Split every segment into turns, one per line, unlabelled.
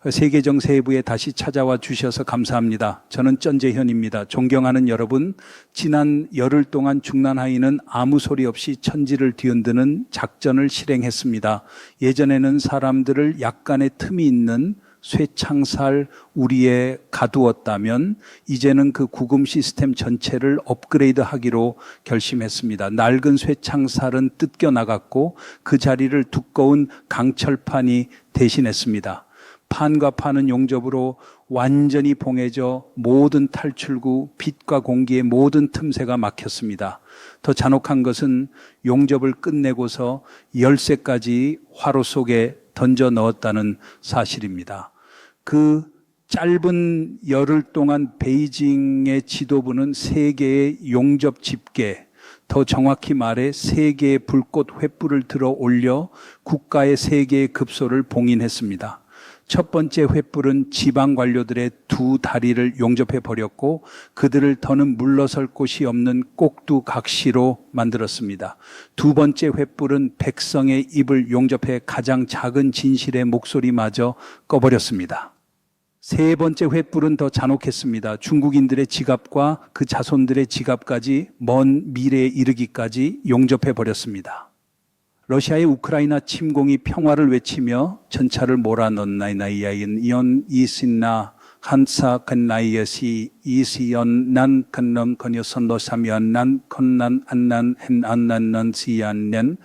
세계정세부에 다시 찾아와 주셔서 감사합니다. 저는 전재현입니다. 존경하는 여러분, 지난 열흘 동안 중난하인은 아무 소리 없이 천지를 뒤흔드는 작전을 실행했습니다. 예전에는 사람들을 약간의 틈이 있는 쇠창살 우리에 가두었다면 이제는 그 구금 시스템 전체를 업그레이드하기로 결심했습니다. 낡은 쇠창살은 뜯겨나갔고 그 자리를 두꺼운 강철판이 대신했습니다. 판과 판은 용접으로 완전히 봉해져 모든 탈출구, 빛과 공기의 모든 틈새가 막혔습니다. 더 잔혹한 것은 용접을 끝내고서 열쇠까지 화로 속에 던져 넣었다는 사실입니다. 그 짧은 열흘 동안 베이징의 지도부는 세 개의 용접 집게, 더 정확히 말해 세 개의 불꽃 횃불을 들어 올려 국가의 세 개의 급소를 봉인했습니다. 첫 번째 횃불은 지방 관료들의 두 다리를 용접해 버렸고 그들을 더는 물러설 곳이 없는 꼭두각시로 만들었습니다. 두 번째 횃불은 백성의 입을 용접해 가장 작은 진실의 목소리마저 꺼버렸습니다. 세 번째 횃불은 더 잔혹했습니다. 중국인들의 지갑과 그 자손들의 지갑까지 먼 미래에 이르기까지 용접해 버렸습니다. 러시아의 우크라이나 침공이 평화를 외치며 전차를 몰아넣나이나이야인 이온 이신나 한사 건나이여시 이시연 난 건넘 건여선 노사면 난 건난 안난 헨 안난난 시안넨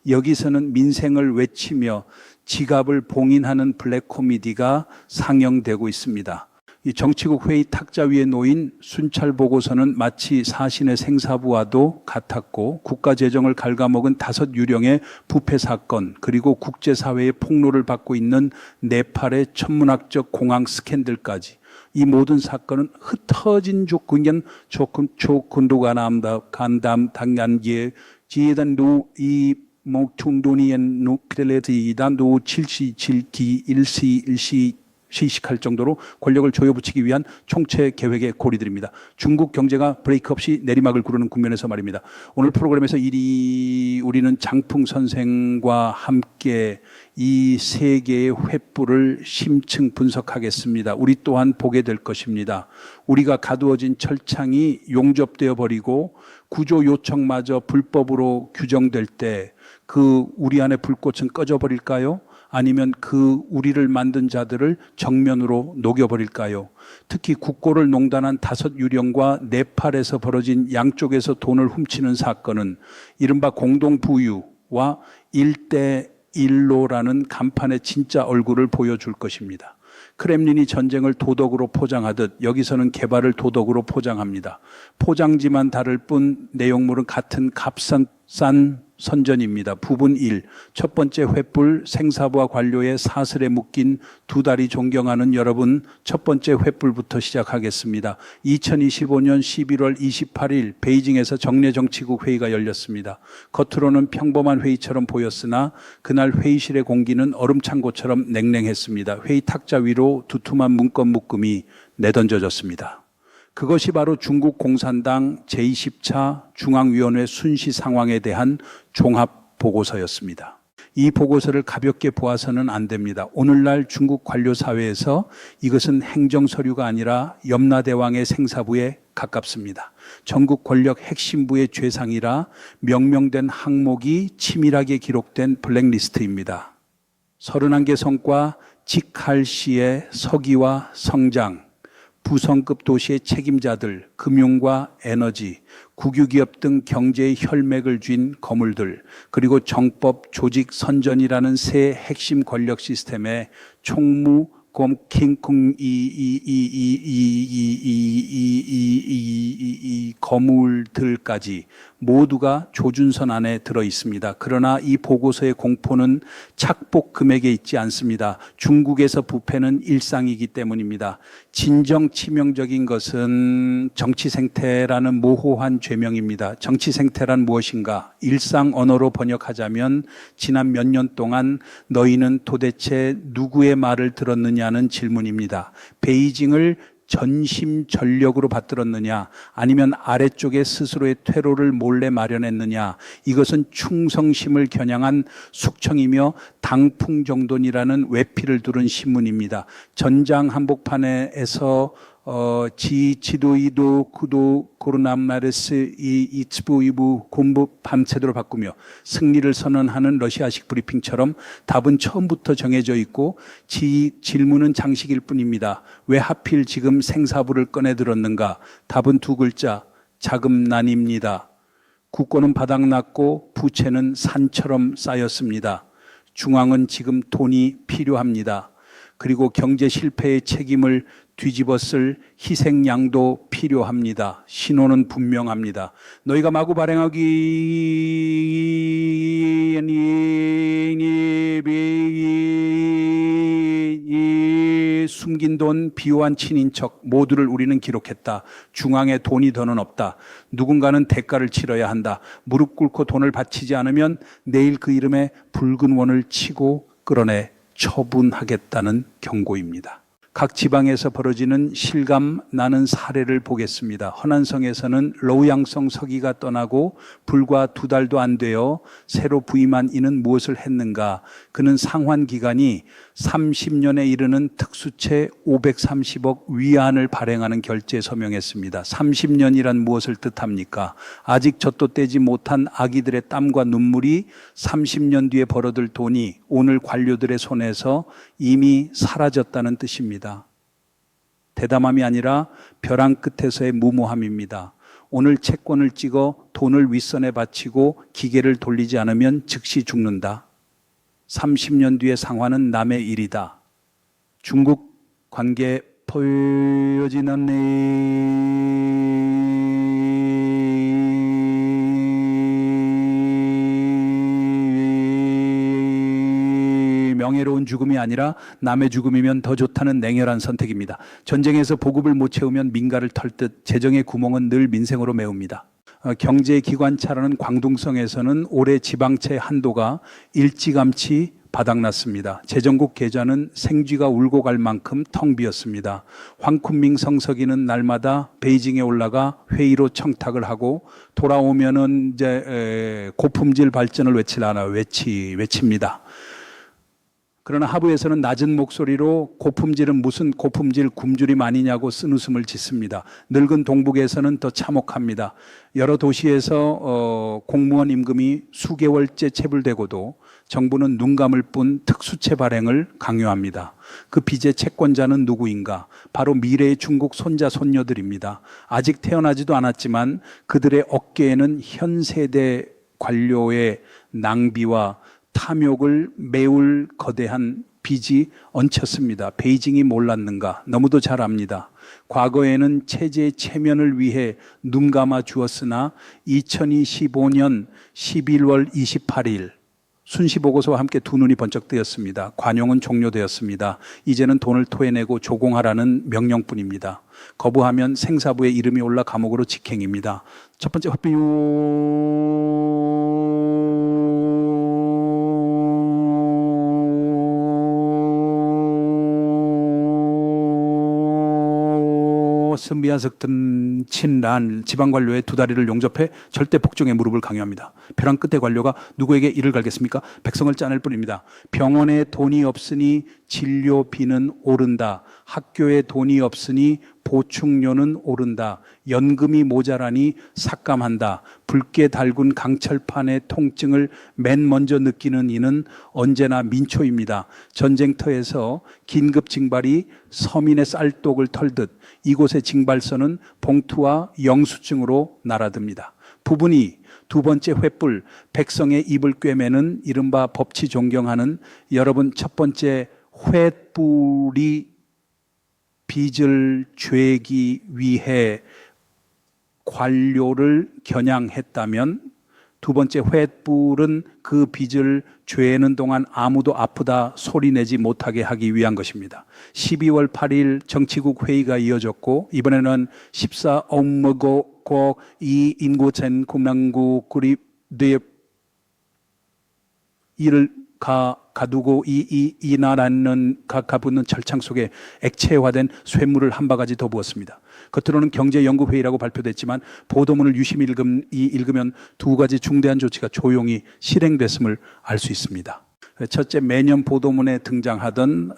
여기서는 민생을 외치며 지갑을 봉인하는 블랙 코미디가 상영되고 있습니다. 이 정치국 회의 탁자 위에 놓인 순찰 보고서는 마치 사신의 생사부와도 같았고 국가 재정을 갉아먹은 5 유령의 부패 사건 그리고 국제사회의 폭로를 받고 있는 네팔의 천문학적 공항 스캔들까지 이 모든 사건은 흩어진 조건견 조금 초군도가 남다 간담 당연기에 지혜단도 이 목충도니엔 노크렐레지단 노 77기 일시 시식할 정도로 권력을 조여붙이기 위한 총체 계획의 고리들입니다. 중국 경제가 브레이크 없이 내리막을 구르는 국면에서 말입니다. 오늘 프로그램에서 우리는 장풍 선생과 함께 이 세 개의 횃불을 심층 분석하겠습니다. 우리 또한 보게 될 것입니다. 우리가 가두어진 철창이 용접되어 버리고 구조 요청마저 불법으로 규정될 때 그 우리 안에 불꽃은 꺼져 버릴까요? 아니면 그 우리를 만든 자들을 정면으로 녹여버릴까요? 특히 국고를 농단한 5 유령과 네팔에서 벌어진 양쪽에서 돈을 훔치는 사건은 이른바 공동부유와 1대1로라는 간판의 진짜 얼굴을 보여줄 것입니다. 크렘린이 전쟁을 도덕으로 포장하듯 여기서는 개발을 도덕으로 포장합니다. 포장지만 다를 뿐 내용물은 같은 값싼 선전입니다. 부분 1. 첫 번째 횃불 생사부와 관료의 사슬에 묶인 두 다리 존경하는 여러분, 첫 번째 횃불부터 시작하겠습니다. 2025년 11월 28일 베이징에서 정례정치국 회의가 열렸습니다. 겉으로는 평범한 회의처럼 보였으나 그날 회의실의 공기는 얼음창고처럼 냉랭했습니다. 회의 탁자 위로 두툼한 문건 묶음이 내던져졌습니다. 그것이 바로 중국 공산당 제20차 중앙위원회 순시 상황에 대한 종합 보고서였습니다. 이 보고서를 가볍게 보아서는 안 됩니다. 오늘날 중국 관료 사회에서 이것은 행정서류가 아니라 염라대왕의 생사부에 가깝습니다. 전국 권력 핵심부의 죄상이라 명명된 항목이 치밀하게 기록된 블랙리스트입니다. 31개 성과 직할시의 서기와 성장, 부성급 도시의 책임자들, 금융과 에너지, 국유기업 등 경제의 혈맥을 쥔 거물들, 그리고 정법, 조직, 선전이라는 세 핵심 권력 시스템의 총무, 거물들까지 모두가 조준선 안에 들어 있습니다. 그러나 이 보고서의 공포는 착복 금액에 있지 않습니다. 중국에서 부패는 일상이기 때문입니다. 진정 치명적인 것은 정치 생태라는 모호한 죄명입니다. 정치 생태란 무엇인가? 일상 언어로 번역하자면 지난 몇 년 동안 너희는 도대체 누구의 말을 들었느냐는 질문입니다. 베이징을 전심전력으로 받들었느냐, 아니면 아래쪽에 스스로의 퇴로를 몰래 마련했느냐, 이것은 충성심을 겨냥한 숙청이며 당풍정돈이라는 외피를 두른 신문입니다. 전장 한복판에서 지도이도 구도 코로나마르스 이츠부이부 공부 밤새도록 바꾸며 승리를 선언하는 러시아식 브리핑처럼 답은 처음부터 정해져 있고 질문은 장식일 뿐입니다. 왜 하필 지금 생사부를 꺼내 들었는가? 답은 두 글자, 자금난입니다. 국고는 바닥났고 부채는 산처럼 쌓였습니다. 중앙은 지금 돈이 필요합니다. 그리고 경제 실패의 책임을 뒤집었을 희생양도 필요합니다. 신호는 분명합니다. 너희가 마구 발행하기 숨긴 돈, 비호한 친인척 모두를 우리는 기록했다. 중앙에 돈이 더는 없다. 누군가는 대가를 치러야 한다. 무릎 꿇고 돈을 바치지 않으면 내일 그 이름에 붉은 원을 치고 끌어내 처분하겠다는 경고입니다. 각 지방에서 벌어지는 실감 나는 사례를 보겠습니다. 허난성에서는 러우양성 서기가 떠나고 불과 2달도 안 되어 새로 부임한 이는 무엇을 했는가? 그는 상환 기간이 30년에 이르는 특수채 530억 위안을 발행하는 결제에 서명했습니다. 30년이란 무엇을 뜻합니까? 아직 젖도 떼지 못한 아기들의 땀과 눈물이 30년 뒤에 벌어들 돈이 오늘 관료들의 손에서 이미 사라졌다는 뜻입니다. 대담함이 아니라 벼랑 끝에서의 무모함입니다. 오늘 채권을 찍어 돈을 윗선에 바치고 기계를 돌리지 않으면 즉시 죽는다. 30년 뒤의 상환은 남의 일이다. 중국 관계 보여지는 명예로운 죽음이 아니라 남의 죽음이면 더 좋다는 냉혈한 선택입니다. 전쟁에서 보급을 못 채우면 민가를 털듯 재정의 구멍은 늘 민생으로 메웁니다. 경제기관차라는 광둥성에서는 올해 지방채 한도가 일찌감치 바닥났습니다. 재정국 계좌는 생쥐가 울고 갈 만큼 텅 비었습니다. 황쿤밍 성서기는 날마다 베이징에 올라가 회의로 청탁을 하고 돌아오면은 이제 고품질 발전을 외치려나 외칩니다. 그러나 하부에서는 낮은 목소리로 고품질은 무슨 고품질 굶주림 아니냐고 쓴웃음을 짓습니다. 늙은 동북에서는 더 참혹합니다. 여러 도시에서 공무원 임금이 수개월째 체불되고도 정부는 눈 감을 뿐 특수채 발행을 강요합니다. 그 빚의 채권자는 누구인가? 바로 미래의 중국 손자 손녀들입니다. 아직 태어나지도 않았지만 그들의 어깨에는 현 세대 관료의 낭비와 탐욕을 메울 거대한 빚이 얹혔습니다. 베이징이 몰랐는가? 너무도 잘 압니다. 과거에는 체제의 체면을 위해 눈 감아 주었으나 2025년 11월 28일 순시보고서와 함께 두 눈이 번쩍 뜨였습니다. 관용은 종료되었습니다. 이제는 돈을 토해내고 조공하라는 명령뿐입니다. 거부하면 생사부에 이름이 올라 감옥으로 직행입니다. 첫 번째 선비한석든 친란 지방관료의 두 다리를 용접해 절대 복종의 무릎을 강요합니다. 벼랑 끝에 관료가 누구에게 이를 갈겠습니까? 백성을 짜낼 뿐입니다. 병원에 돈이 없으니 진료비는 오른다. 학교에 돈이 없으니 보충료는 오른다. 연금이 모자라니 삭감한다. 붉게 달군 강철판의 통증을 맨 먼저 느끼는 이는 언제나 민초입니다. 전쟁터에서 긴급 징발이 서민의 쌀독을 털듯 이곳의 징발서는 봉투와 영수증으로 날아듭니다. 부분이 두 번째 횃불, 백성의 입을 꿰매는 이른바 법치 존경하는 여러분 첫 번째 횃불이 빚을 죄기 위해 관료를 겨냥했다면 두 번째 횃불은 그 빚을 죄는 동안 아무도 아프다 소리내지 못하게 하기 위한 것입니다. 12월 8일 정치국 회의가 이어졌고 이번에는 14 업무고 이 인구첸 국난구 구립 이를 가 가두고 이 나라는 가붙는 철창 속에 액체화된 쇠물을 한 바가지 더 부었습니다. 겉으로는 경제연구회의라고 발표됐지만 보도문을 유심히 읽으면 두 가지 중대한 조치가 조용히 실행됐음을 알 수 있습니다. 첫째, 매년 보도문에 등장하던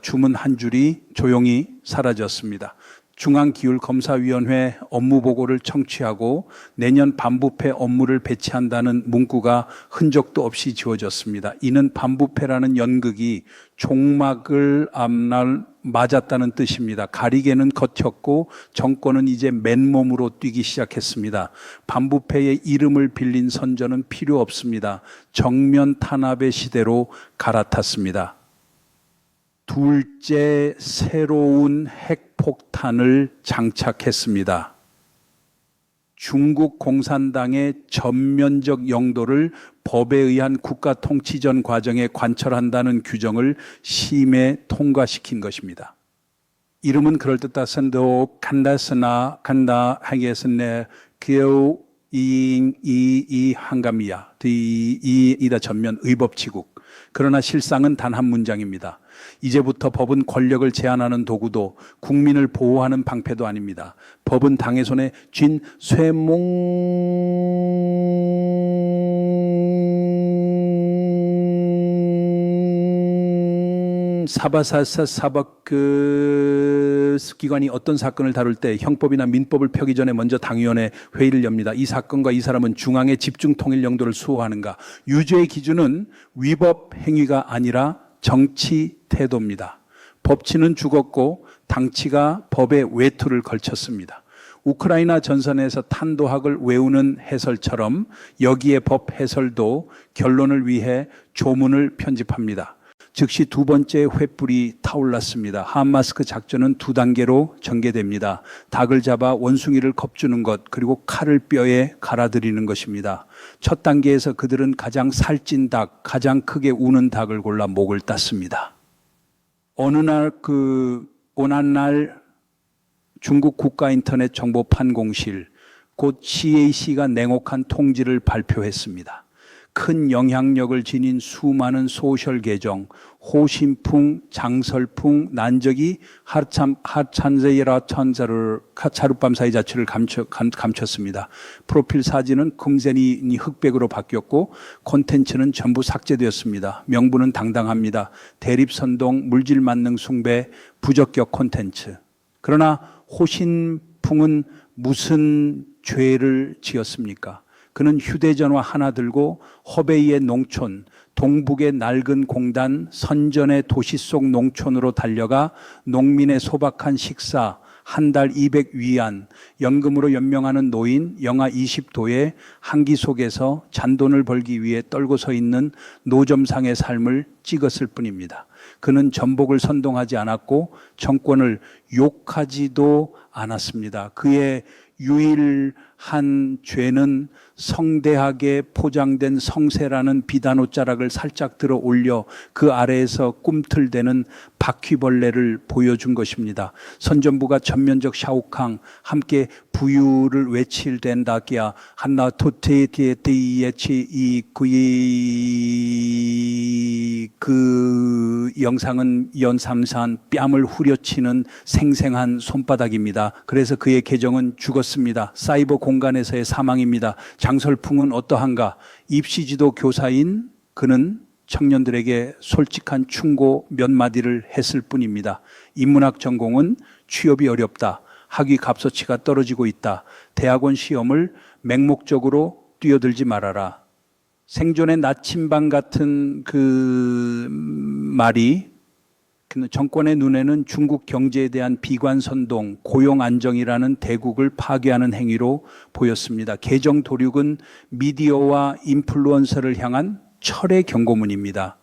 주문 한 줄이 조용히 사라졌습니다. 중앙기율검사위원회 업무보고를 청취하고 내년 반부패 업무를 배치한다는 문구가 흔적도 없이 지워졌습니다. 이는 반부패라는 연극이 종막을 앞날 맞았다는 뜻입니다. 가리개는 걷혔고 정권은 이제 맨몸으로 뛰기 시작했습니다. 반부패의 이름을 빌린 선전은 필요 없습니다. 정면 탄압의 시대로 갈아탔습니다. 둘째, 새로운 핵폭탄을 장착했습니다. 중국 공산당의 전면적 영도를 법에 의한 국가통치전 과정에 관철한다는 규정을 심에 통과시킨 것입니다. 이름은 그럴듯하선도 간다 하겠으네 기호 이 한감이야 이다 전면 의법치국. 그러나 실상은 단 한 문장입니다. 이제부터 법은 권력을 제한하는 도구도 국민을 보호하는 방패도 아닙니다. 법은 당의 손에 쥔 사바사박 기관이 어떤 사건을 다룰 때 형법이나 민법을 펴기 전에 먼저 당위원회 회의를 엽니다. 이 사건과 이 사람은 중앙의 집중 통일 영도를 수호하는가. 유죄의 기준은 위법 행위가 아니라 정치 태도입니다. 법치는 죽었고 당치가 법의 외투를 걸쳤습니다. 우크라이나 전선에서 탄도학을 외우는 해설처럼 여기에 법 해설도 결론을 위해 조문을 편집합니다. 즉시 두 번째 횃불이 타올랐습니다. 하마스크 작전은 두 단계로 전개됩니다. 닭을 잡아 원숭이를 겁주는 것, 그리고 칼을 뼈에 갈아들이는 것입니다. 첫 단계에서 그들은 가장 살찐 닭, 가장 크게 우는 닭을 골라 목을 땄습니다. 어느 날 오난날 중국 국가인터넷 정보판공실, 곧 CAC가 냉혹한 통지를 발표했습니다. 큰 영향력을 지닌 수많은 소셜 계정, 호신풍, 장설풍, 난적이 하찬제이라 하룻밤 사이 자취를 감췄습니다. 프로필 사진은 금세니 흑백으로 바뀌었고 콘텐츠는 전부 삭제되었습니다. 명분은 당당합니다. 대립선동, 물질만능 숭배, 부적격 콘텐츠. 그러나 호신풍은 무슨 죄를 지었습니까? 그는 휴대전화 하나 들고 허베이의 농촌, 동북의 낡은 공단, 선전의 도시 속 농촌으로 달려가 농민의 소박한 식사, 한 달 200위안, 연금으로 연명하는 노인, 영하 20도의 한기 속에서 잔돈을 벌기 위해 떨고 서 있는 노점상의 삶을 찍었을 뿐입니다. 그는 전복을 선동하지 않았고 정권을 욕하지도 않았습니다. 그의 유일한 죄는 성대하게 포장된 성세라는 비단옷자락을 살짝 들어 올려 그 아래에서 꿈틀대는 바퀴벌레를 보여준 것입니다. 선전부가 전면적 샤오캉 함께 부유를 외칠 된다기야 한나 토테티에티예치 그 영상은 연삼산 뺨을 후려치는 생생한 손바닥입니다. 그래서 그의 계정은 죽었습니다. 사이버 공간에서의 사망입니다. 장설풍은 어떠한가? 입시지도 교사인 그는 청년들에게 솔직한 충고 몇 마디를 했을 뿐입니다. 인문학 전공은 취업이 어렵다. 학위 값어치가 떨어지고 있다. 대학원 시험을 맹목적으로 뛰어들지 말아라. 생존의 나침반 같은 그 말이 정권의 눈에는 중국 경제에 대한 비관선동, 고용안정이라는 대국을 파괴하는 행위로 보였습니다. 개정 도륙은 미디어와 인플루언서를 향한 철의 경고문입니다.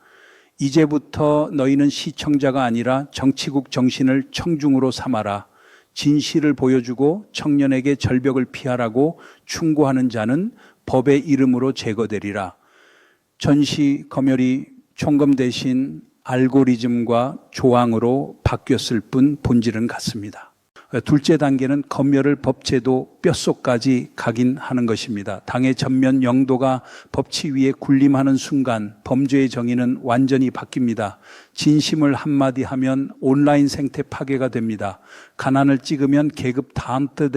이제부터 너희는 시청자가 아니라 정치국 정신을 청중으로 삼아라. 진실을 보여주고 청년에게 절벽을 피하라고 충고하는 자는 법의 이름으로 제거되리라. 전시 검열이 총검 대신 알고리즘과 조항으로 바뀌었을 뿐 본질은 같습니다. 둘째 단계는 검열을 법제도 뼛속까지 가긴 하는 것입니다. 당의 전면 영도가 법치 위에 군림하는 순간 범죄의 정의는 완전히 바뀝니다. 진심을 한마디 하면 온라인 생태 파괴가 됩니다. 가난을 찍으면 계급 다음대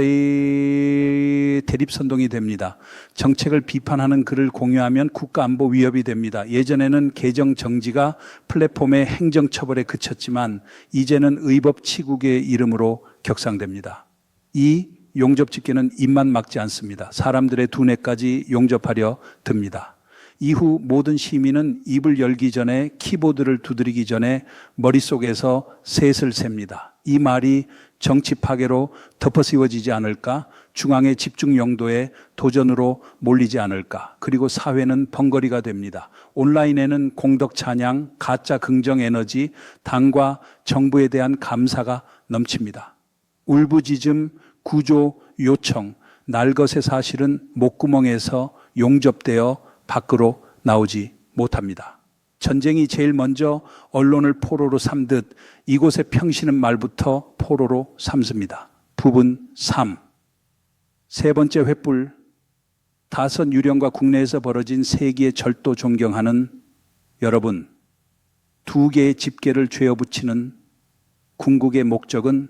대립선동이 됩니다. 정책을 비판하는 글을 공유하면 국가안보 위협이 됩니다. 예전에는 개정 정지가 플랫폼의 행정처벌에 그쳤지만 이제는 의법치국의 이름으로 격상됩니다. 이 용접집게는 입만 막지 않습니다. 사람들의 두뇌까지 용접하려 듭니다. 이후 모든 시민은 입을 열기 전에 키보드를 두드리기 전에 머릿속에서 셋을 셉니다. 이 말이 정치 파괴로 덮어씌워지지 않을까? 중앙의 집중 용도에 도전으로 몰리지 않을까? 그리고 사회는 벙거리가 됩니다. 온라인에는 공덕 찬양, 가짜 긍정 에너지, 당과 정부에 대한 감사가 넘칩니다. 울부짖음, 구조, 요청, 날것의 사실은 목구멍에서 용접되어 밖으로 나오지 못합니다. 전쟁이 제일 먼저 언론을 포로로 삼듯 이곳의 평신은 말부터 포로로 삼습니다. 부분 3. 세 번째 횃불, 다섯 유령과 국내에서 벌어진 세기의 절도 존경하는 여러분, 두 개의 집게를 죄어붙이는 궁극의 목적은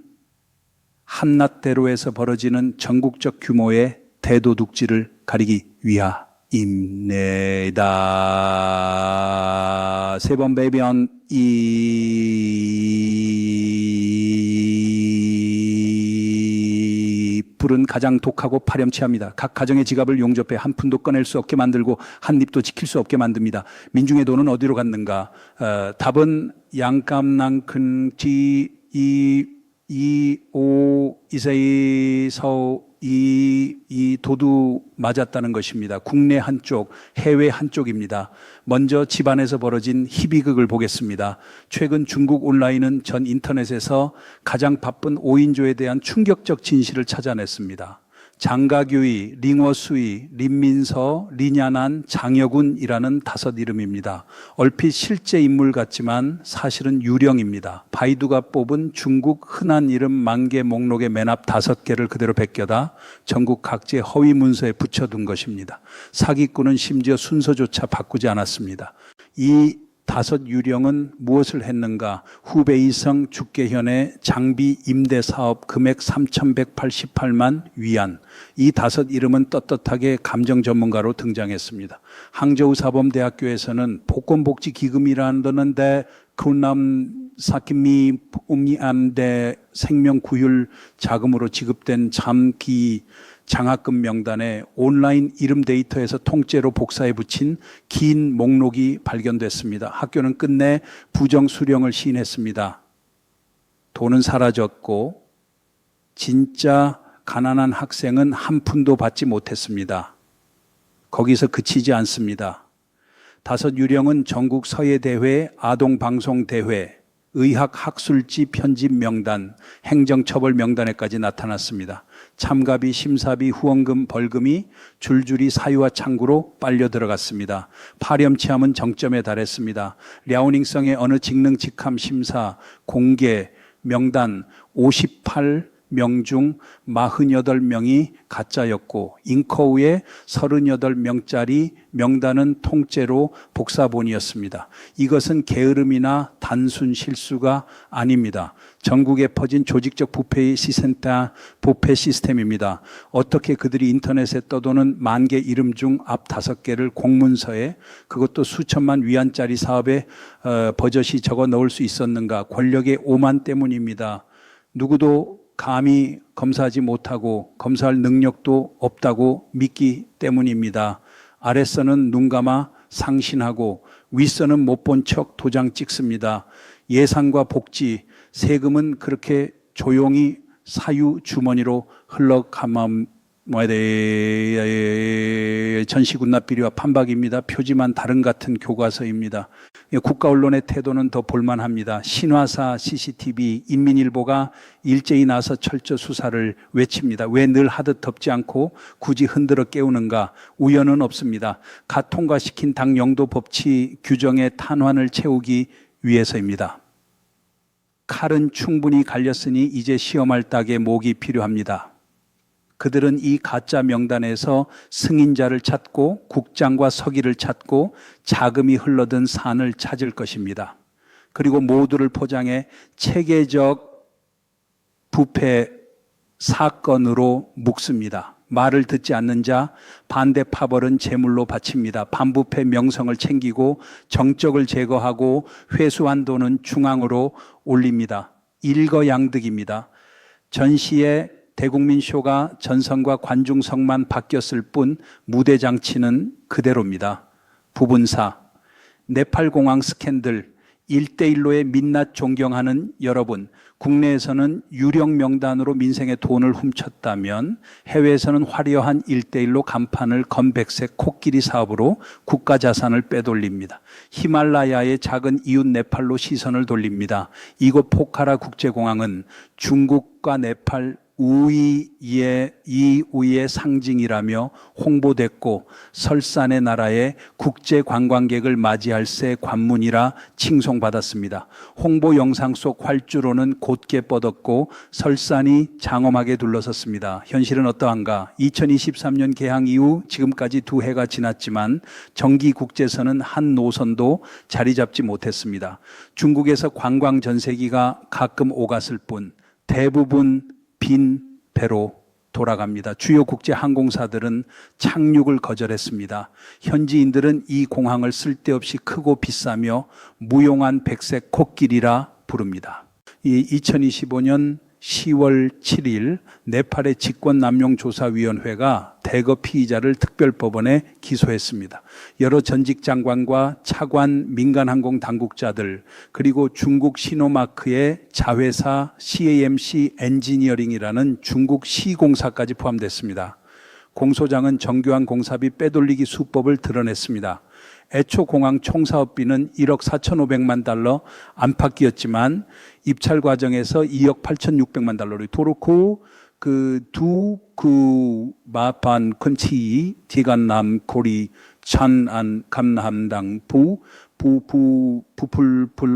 한낱대로에서 벌어지는 전국적 규모의 대도둑질을 가리기 위하입니다. 세 번 배변 이 불은 가장 독하고 파렴치합니다. 각 가정의 지갑을 용접해 한 푼도 꺼낼 수 없게 만들고 한 입도 지킬 수 없게 만듭니다. 민중의 돈은 어디로 갔는가? 답은 양감난큰지 이 도두 맞았다는 것입니다. 국내 한쪽, 해외 한쪽입니다. 먼저 집안에서 벌어진 희비극을 보겠습니다. 최근 중국 온라인은 전 인터넷에서 가장 바쁜 5인조에 대한 충격적 진실을 찾아냈습니다. 장가규의, 링워수의, 린민서, 리냐난, 장여군이라는 다섯 이름입니다. 얼핏 실제 인물 같지만 사실은 유령입니다. 바이두가 뽑은 중국 흔한 이름 10,000개 목록의 맨 앞 5개를 그대로 베껴다 전국 각지의 허위 문서에 붙여둔 것입니다. 사기꾼은 심지어 순서조차 바꾸지 않았습니다. 이 다섯 유령은 무엇을 했는가? 후베이성 죽계현의 장비 임대 사업 금액 3,188만 위안. 이 다섯 이름은 떳떳하게 감정 전문가로 등장했습니다. 항저우 사범대학교에서는 복권복지기금이라는데 군남 사키미 음미암대 생명구휼 자금으로 지급된 잠기 장학금 명단에 온라인 이름 데이터에서 통째로 복사해 붙인 긴 목록이 발견됐습니다. 학교는 끝내 부정 수령을 시인했습니다. 돈은 사라졌고 진짜 가난한 학생은 한 푼도 받지 못했습니다. 거기서 그치지 않습니다. 다섯 유령은 전국 서예대회, 아동방송대회, 의학학술지 편집 명단, 행정처벌 명단에까지 나타났습니다. 참가비, 심사비, 후원금, 벌금이 줄줄이 사유와 창구로 빨려 들어갔습니다. 파렴치함은 정점에 달했습니다. 랴오닝성의 어느 직능 직함 심사 공개 명단 58명 중 48명이 가짜였고 잉커우의 38명짜리 명단은 통째로 복사본이었습니다. 이것은 게으름이나 단순 실수가 아닙니다. 전국에 퍼진 조직적 부패 시스템입니다. 어떻게 그들이 인터넷에 떠도는 10,000개 이름 중 앞 5개를 공문서에 그것도 수천만 위안짜리 사업에 버젓이 적어 넣을 수 있었는가? 권력의 오만 때문입니다. 누구도 감히 검사하지 못하고 검사할 능력도 없다고 믿기 때문입니다. 아랫선은 눈 감아 상신하고 윗선은 못 본 척 도장 찍습니다. 예산과 복지, 세금은 그렇게 조용히 사유 주머니로 흘러가만 전시군납비리와 판박입니다. 표지만 다른 같은 교과서입니다. 국가 언론의 태도는 더 볼만합니다. 신화사, CCTV, 인민일보가 일제히 나서 철저 수사를 외칩니다. 왜 늘 하듯 덮지 않고 굳이 흔들어 깨우는가? 우연은 없습니다. 갓 통과시킨 당 영도 법치 규정의 탄환을 채우기 위해서입니다. 칼은 충분히 갈렸으니 이제 시험할 딱에 목이 필요합니다. 그들은 이 가짜 명단에서 승인자를 찾고 국장과 서기를 찾고 자금이 흘러든 산을 찾을 것입니다. 그리고 모두를 포장해 체계적 부패 사건으로 묶습니다. 말을 듣지 않는 자, 반대 파벌은 제물로 바칩니다. 반부패 명성을 챙기고 정적을 제거하고 회수한 돈은 중앙으로 올립니다. 일거양득입니다. 전시의 대국민 쇼가 전성과 관중석만 바뀌었을 뿐 무대 장치는 그대로입니다. 부분사, 네팔공항 스캔들, 1대1로의 민낯 존경하는 여러분, 국내에서는 유령 명단으로 민생의 돈을 훔쳤다면 해외에서는 화려한 1대1로 간판을 건백색 코끼리 사업으로 국가 자산을 빼돌립니다. 히말라야의 작은 이웃 네팔로 시선을 돌립니다. 이곳 포카라 국제공항은 중국과 네팔 우위의 상징이라며 홍보됐고 설산의 나라에 국제 관광객을 맞이할 새 관문이라 칭송받았습니다. 홍보 영상 속 활주로는 곧게 뻗었고 설산이 장엄하게 둘러섰습니다. 현실은 어떠한가? 2023년 개항 이후 지금까지 2해가 지났지만 정기국제선은 한 노선도 자리 잡지 못했습니다. 중국에서 관광 전세기가 가끔 오갔을 뿐 대부분 빈 배로 돌아갑니다. 주요 국제 항공사들은 착륙을 거절했습니다. 현지인들은 이 공항을 쓸데없이 크고 비싸며 무용한 백색 코끼리라 부릅니다. 2025년 10월 7일 네팔의 직권남용조사위원회가 대거 피의자를 특별법원에 기소했습니다. 여러 전직 장관과 차관 민간항공 당국자들 그리고 중국 시노마크의 자회사 CAMC 엔지니어링이라는 중국 시공사까지 포함됐습니다. 공소장은 정교한 공사비 빼돌리기 수법을 드러냈습니다. 애초 공항 총사업비는 1억 4,500만 달러 안팎이었지만 입찰 과정에서 2억 8,600만 달러를 도로코 마판 컨치 디간남 고리 찬안 감남당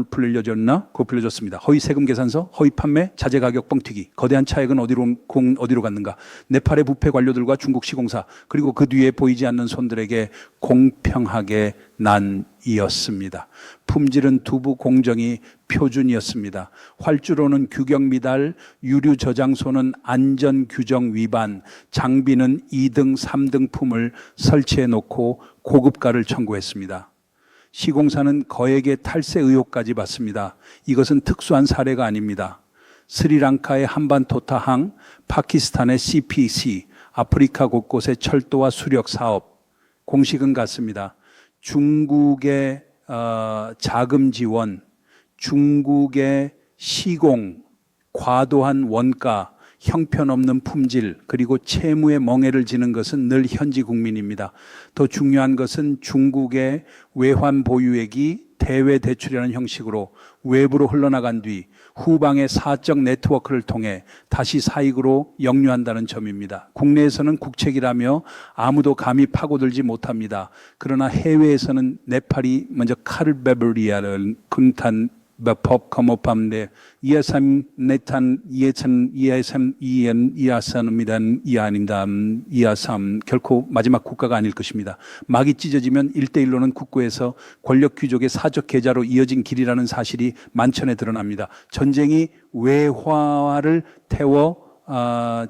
풀려졌나? 그거 풀려졌습니다. 허위 세금 계산서, 허위 판매, 자재 가격 뻥튀기. 거대한 차액은 어디로 갔는가? 네팔의 부패 관료들과 중국 시공사 그리고 그 뒤에 보이지 않는 손들에게 공평하게 난이었습니다. 품질은 두부 공정이 표준이었습니다. 활주로는 규격 미달, 유류 저장소는 안전 규정 위반, 장비는 2등, 3등 품을 설치해 놓고 고급가를 청구했습니다. 시공사는 거액의 탈세 의혹까지 받습니다. 이것은 특수한 사례가 아닙니다. 스리랑카의 한반토타항, 파키스탄의 CPC, 아프리카 곳곳의 철도와 수력 사업, 공식은 같습니다. 중국의 자금 지원, 중국의 시공, 과도한 원가, 형편없는 품질 그리고 채무의 멍해를 지는 것은 늘 현지 국민입니다. 더 중요한 것은 중국의 외환 보유액이 대외 대출이라는 형식으로 외부로 흘러나간 뒤 후방의 사적 네트워크를 통해 다시 사익으로 역류한다는 점입니다. 국내에서는 국책이라며 아무도 감히 파고들지 못합니다. 그러나 해외에서는 네팔이 먼저 카르베브리아를 군탄 법 검업함대 이하삼 네탄 이해찬 이하삼 이엔 이하삼이란 이하님담 이하삼 결코 마지막 국가가 아닐 것입니다. 막이 찢어지면 1대1로는 국고에서 권력 귀족의 사적 계좌로 이어진 길이라는 사실이 만천에 드러납니다. 전쟁이 외화를 태워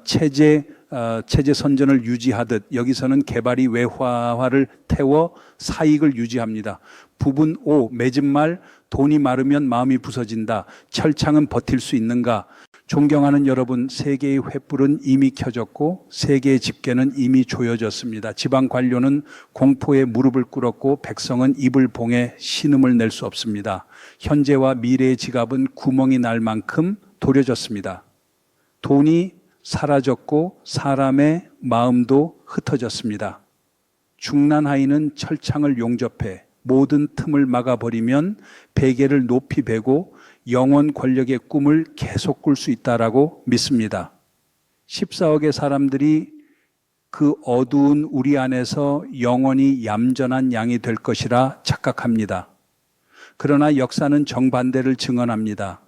체제 선전을 유지하듯 여기서는 개발이 외화화를 태워 사익을 유지합니다. 부분 5 맺은 말 돈이 마르면 마음이 부서진다. 철창은 버틸 수 있는가? 존경하는 여러분, 세계의 횃불은 이미 켜졌고 세계의 집게는 이미 조여졌습니다. 지방 관료는 공포에 무릎을 꿇었고 백성은 입을 봉해 신음을 낼 수 없습니다. 현재와 미래의 지갑은 구멍이 날 만큼 도려졌습니다. 돈이 사라졌고 사람의 마음도 흩어졌습니다. 중난하인은 철창을 용접해 모든 틈을 막아버리면 베개를 높이 베고 영원 권력의 꿈을 계속 꿀 수 있다라고 믿습니다. 14억의 사람들이 그 어두운 우리 안에서 영원히 얌전한 양이 될 것이라 착각합니다. 그러나 역사는 정반대를 증언합니다.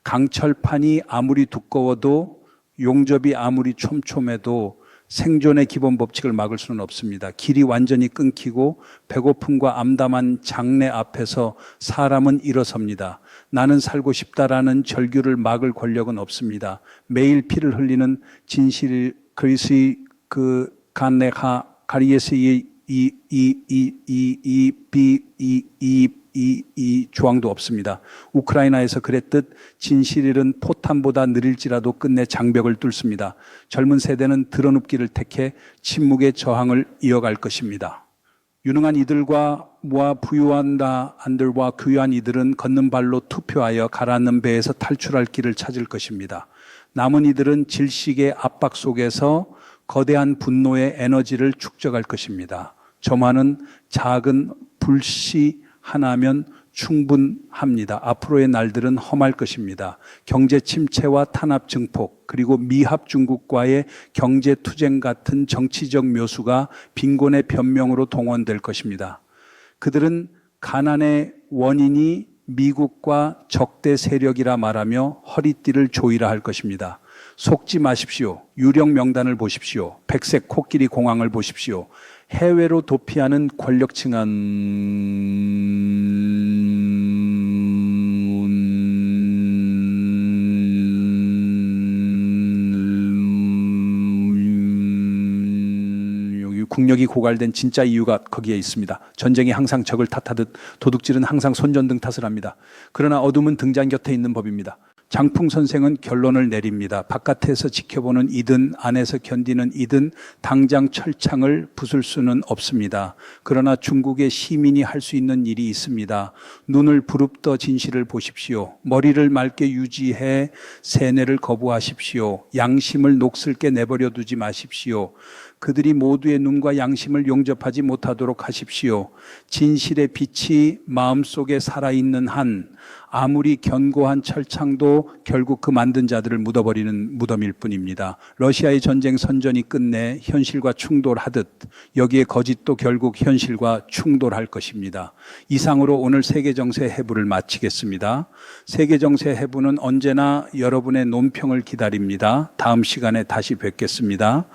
강철판이 아무리 두꺼워도 용접이 아무리 촘촘해도 생존의 기본 법칙을 막을 수는 없습니다. 길이 완전히 끊기고 배고픔과 암담한 장래 앞에서 사람은 일어섭니다. 나는 살고 싶다라는 절규를 막을 권력은 없습니다. 매일 피를 흘리는 진실 그리스의 그 간네하 가리에스의 이 조항도 없습니다. 우크라이나에서 그랬듯 진실은 포탄보다 느릴지라도 끝내 장벽을 뚫습니다. 젊은 세대는 드러눕기를 택해 침묵의 저항을 이어갈 것입니다. 유능한 이들과 모아 부유한 안들과 귀한 이들은 걷는 발로 투표하여 가라앉는 배에서 탈출할 길을 찾을 것입니다. 남은 이들은 질식의 압박 속에서 거대한 분노의 에너지를 축적할 것입니다. 저만은 작은 불씨 하나면 충분합니다. 앞으로의 날들은 험할 것입니다. 경제 침체와 탄압 증폭 그리고 미합 중국과의 경제 투쟁 같은 정치적 묘수가 빈곤의 변명으로 동원될 것입니다. 그들은 가난의 원인이 미국과 적대 세력이라 말하며 허리띠를 조이라 할 것입니다. 속지 마십시오. 유령 명단을 보십시오. 백색 코끼리 공항을 보십시오. 해외로 도피하는 권력층은 여기 국력이 고갈된 진짜 이유가 거기에 있습니다. 전쟁이 항상 적을 탓하듯 도둑질은 항상 손전등 탓을 합니다. 그러나 어둠은 등잔 곁에 있는 법입니다. 장풍 선생은 결론을 내립니다. 바깥에서 지켜보는 이든 안에서 견디는 이든 당장 철창을 부술 수는 없습니다. 그러나 중국의 시민이 할 수 있는 일이 있습니다. 눈을 부릅떠 진실을 보십시오. 머리를 맑게 유지해 세뇌를 거부하십시오. 양심을 녹슬게 내버려 두지 마십시오. 그들이 모두의 눈과 양심을 용접하지 못하도록 하십시오. 진실의 빛이 마음속에 살아있는 한 아무리 견고한 철창도 결국 그 만든 자들을 묻어버리는 무덤일 뿐입니다. 러시아의 전쟁 선전이 끝내 현실과 충돌하듯 여기에 거짓도 결국 현실과 충돌할 것입니다. 이상으로 오늘 세계정세 해부를 마치겠습니다. 세계정세 해부는 언제나 여러분의 논평을 기다립니다. 다음 시간에 다시 뵙겠습니다.